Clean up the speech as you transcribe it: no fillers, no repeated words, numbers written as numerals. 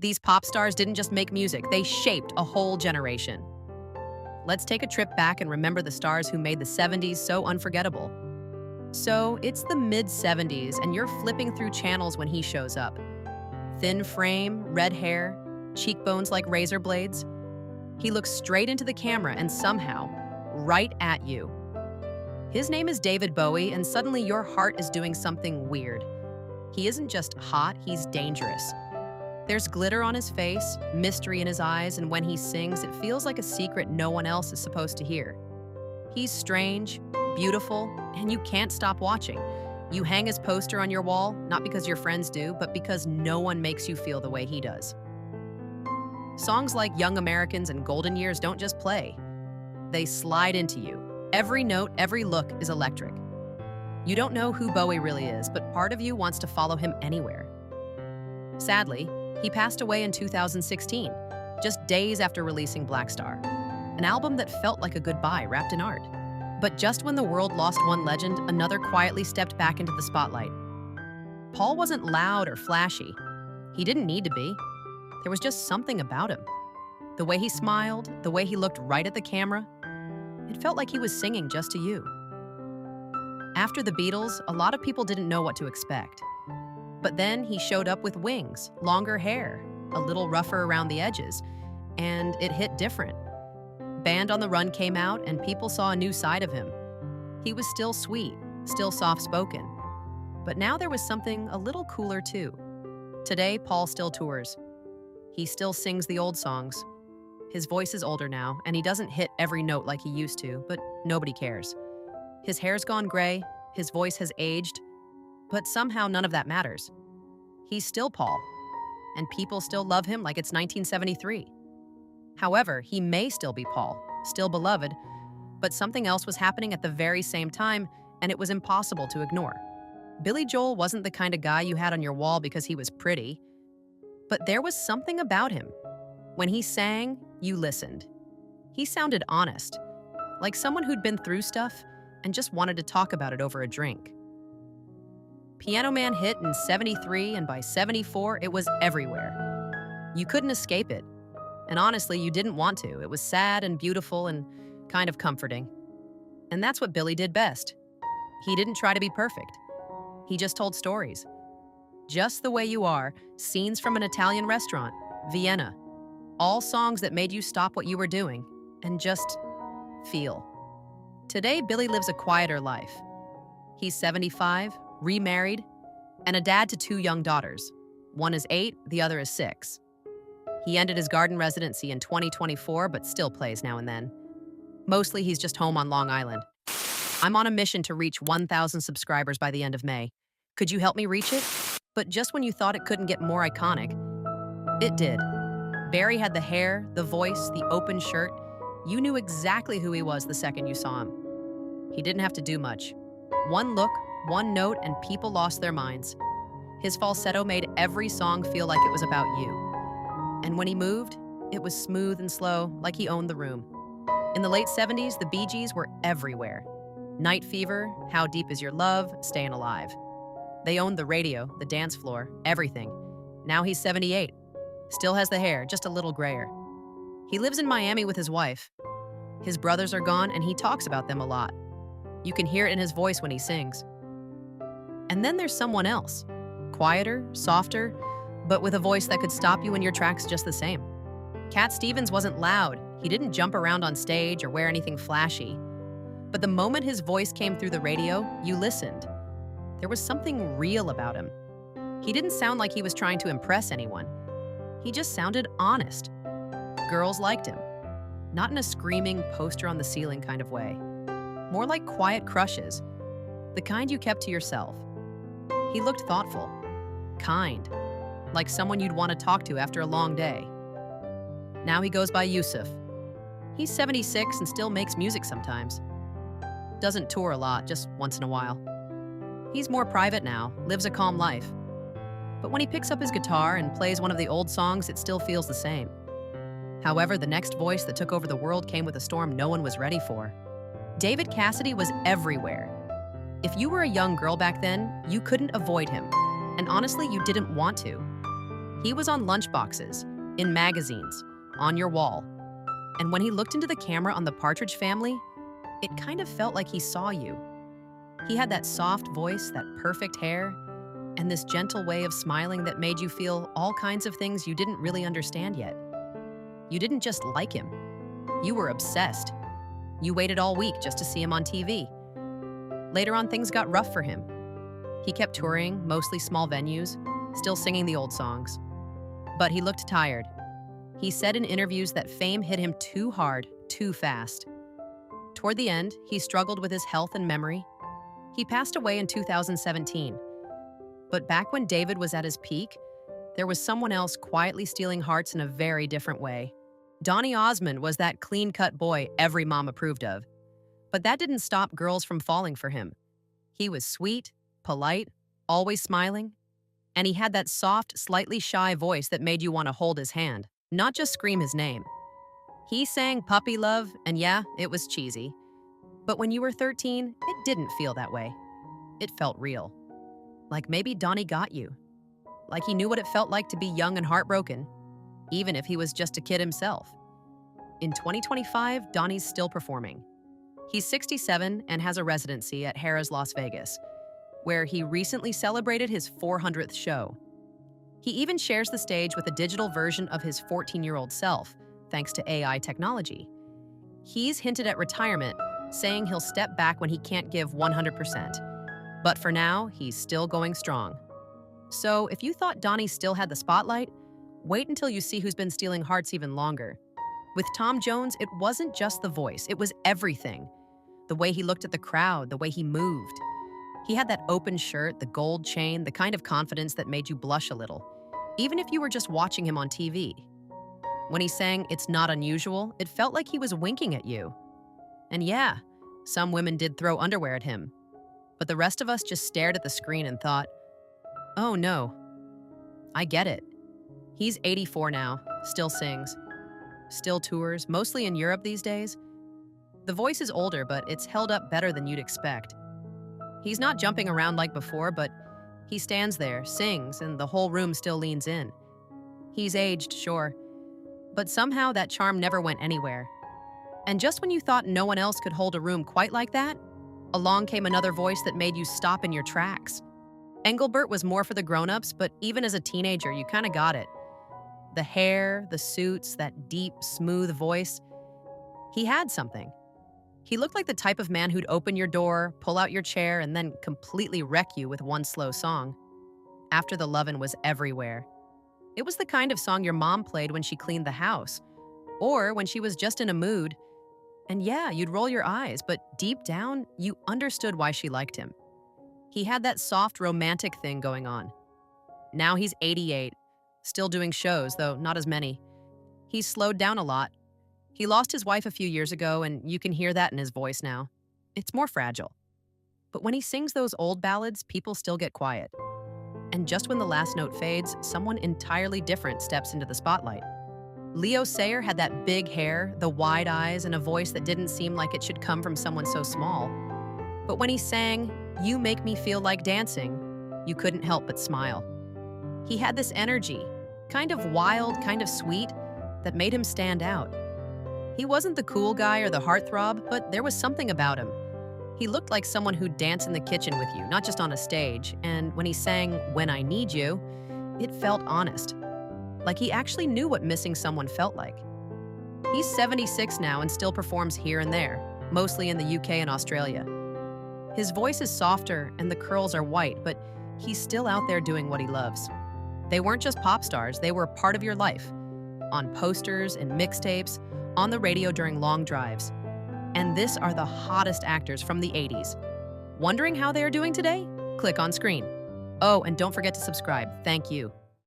These pop stars didn't just make music, they shaped a whole generation. Let's take a trip back and remember the stars who made the 70s so unforgettable. So, it's the mid-70s and you're flipping through channels when he shows up. Thin frame, red hair, cheekbones like razor blades. He looks straight into the camera and somehow, right at you. His name is David Bowie, and suddenly your heart is doing something weird. He isn't just hot, he's dangerous. There's glitter on his face, mystery in his eyes, and when he sings, it feels like a secret no one else is supposed to hear. He's strange, beautiful, and you can't stop watching. You hang his poster on your wall, not because your friends do, but because no one makes you feel the way he does. Songs like Young Americans and Golden Years don't just play. They slide into you. Every note, every look is electric. You don't know who Bowie really is, but part of you wants to follow him anywhere. Sadly, he passed away in 2016, just days after releasing Black Star, an album that felt like a goodbye wrapped in art. But just when the world lost one legend, another quietly stepped back into the spotlight. Paul wasn't loud or flashy. He didn't need to be. There was just something about him. The way he smiled, the way he looked right at the camera, it felt like he was singing just to you. After the Beatles, a lot of people didn't know what to expect. But then he showed up with wings, longer hair, a little rougher around the edges, and it hit different. Band on the Run came out, and people saw a new side of him. He was still sweet, still soft-spoken. But now there was something a little cooler, too. Today, Paul still tours. He still sings the old songs. His voice is older now, and he doesn't hit every note like he used to, but nobody cares. His hair's gone gray, his voice has aged, but somehow none of that matters. He's still Paul, and people still love him like it's 1973. However, he may still be Paul, still beloved, but something else was happening at the very same time, and it was impossible to ignore. Billy Joel wasn't the kind of guy you had on your wall because he was pretty, but there was something about him. When he sang, you listened. He sounded honest, like someone who'd been through stuff and just wanted to talk about it over a drink. Piano Man hit in '73, and by '74, it was everywhere. You couldn't escape it. And honestly, you didn't want to. It was sad and beautiful and kind of comforting. And that's what Billy did best. He didn't try to be perfect. He just told stories. Just the Way You Are, Scenes from an Italian Restaurant, Vienna. All songs that made you stop what you were doing and just feel. Today, Billy lives a quieter life. He's 75, remarried, and a dad to 2 young daughters. One is 8, the other is 6. He ended his garden residency in 2024, but still plays now and then. Mostly, he's just home on Long Island. I'm on a mission to reach 1,000 subscribers by the end of May. Could you help me reach it? But just when you thought it couldn't get more iconic, it did. Barry had the hair, the voice, the open shirt. You knew exactly who he was the second you saw him. He didn't have to do much. One look, one note, and people lost their minds. His falsetto made every song feel like it was about you. And when he moved, it was smooth and slow, like he owned the room. In the late 70s, the Bee Gees were everywhere. Night Fever, How Deep Is Your Love, Stayin' Alive. They owned the radio, the dance floor, everything. Now he's 78. Still has the hair, just a little grayer. He lives in Miami with his wife. His brothers are gone, and he talks about them a lot. You can hear it in his voice when he sings. And then there's someone else. Quieter, softer, but with a voice that could stop you in your tracks just the same. Cat Stevens wasn't loud. He didn't jump around on stage or wear anything flashy. But the moment his voice came through the radio, you listened. There was something real about him. He didn't sound like he was trying to impress anyone. He just sounded honest. Girls liked him. Not in a screaming, poster-on-the-ceiling kind of way. More like quiet crushes, the kind you kept to yourself. He looked thoughtful, kind, like someone you'd want to talk to after a long day. Now he goes by Yusuf. He's 76 and still makes music sometimes. Doesn't tour a lot, just once in a while. He's more private now, lives a calm life. But when he picks up his guitar and plays one of the old songs, it still feels the same. However, the next voice that took over the world came with a storm no one was ready for. David Cassidy was everywhere. If you were a young girl back then, you couldn't avoid him. And honestly, you didn't want to. He was on lunchboxes, in magazines, on your wall. And when he looked into the camera on the Partridge Family, it kind of felt like he saw you. He had that soft voice, that perfect hair, and this gentle way of smiling that made you feel all kinds of things you didn't really understand yet. You didn't just like him. You were obsessed. You waited all week just to see him on TV. Later on, things got rough for him. He kept touring, mostly small venues, still singing the old songs. But he looked tired. He said in interviews that fame hit him too hard, too fast. Toward the end, he struggled with his health and memory. He passed away in 2017. But back when David was at his peak, there was someone else quietly stealing hearts in a very different way. Donny Osmond was that clean-cut boy every mom approved of. But that didn't stop girls from falling for him. He was sweet, polite, always smiling, and he had that soft, slightly shy voice that made you want to hold his hand, not just scream his name. He sang Puppy Love, and yeah, it was cheesy. But when you were 13, it didn't feel that way. It felt real. Like maybe Donny got you. Like he knew what it felt like to be young and heartbroken, even if he was just a kid himself. In 2025, Donny's still performing. He's 67 and has a residency at Harrah's Las Vegas, where he recently celebrated his 400th show. He even shares the stage with a digital version of his 14-year-old self, thanks to AI technology. He's hinted at retirement, saying he'll step back when he can't give 100%. But for now, he's still going strong. So if you thought Donny still had the spotlight, wait until you see who's been stealing hearts even longer. With Tom Jones, it wasn't just the voice, it was everything. The way he looked at the crowd, the way he moved. He had that open shirt, the gold chain, the kind of confidence that made you blush a little, even if you were just watching him on TV. When he sang It's Not Unusual, it felt like he was winking at you. And yeah, some women did throw underwear at him, but the rest of us just stared at the screen and thought, oh no, I get it. He's 84 now, still sings, still tours, mostly in Europe these days. The voice is older, but it's held up better than you'd expect. He's not jumping around like before, but he stands there, sings, and the whole room still leans in. He's aged, sure, but somehow that charm never went anywhere. And just when you thought no one else could hold a room quite like that, along came another voice that made you stop in your tracks. Engelbert was more for the grown-ups, but even as a teenager, you kind of got it. The hair, the suits, that deep, smooth voice. He had something. He looked like the type of man who'd open your door, pull out your chair, and then completely wreck you with one slow song. After the Lovin' was everywhere. It was the kind of song your mom played when she cleaned the house, or when she was just in a mood. And yeah, you'd roll your eyes, but deep down, you understood why she liked him. He had that soft, romantic thing going on. Now he's 88, still doing shows, though not as many. He's slowed down a lot. He lost his wife a few years ago, and you can hear that in his voice now. It's more fragile. But when he sings those old ballads, people still get quiet. And just when the last note fades, someone entirely different steps into the spotlight. Leo Sayer had that big hair, the wide eyes, and a voice that didn't seem like it should come from someone so small. But when he sang, "You Make Me Feel Like Dancing," you couldn't help but smile. He had this energy, kind of wild, kind of sweet, that made him stand out. He wasn't the cool guy or the heartthrob, but there was something about him. He looked like someone who'd dance in the kitchen with you, not just on a stage, and when he sang "When I Need You," it felt honest. Like he actually knew what missing someone felt like. He's 76 now and still performs here and there, mostly in the UK and Australia. His voice is softer and the curls are white, but he's still out there doing what he loves. They weren't just pop stars, they were part of your life. On posters and mixtapes, on the radio during long drives. And this are the hottest actors from the 80s. Wondering how they are doing today? Click on screen. Oh, and don't forget to subscribe. Thank you.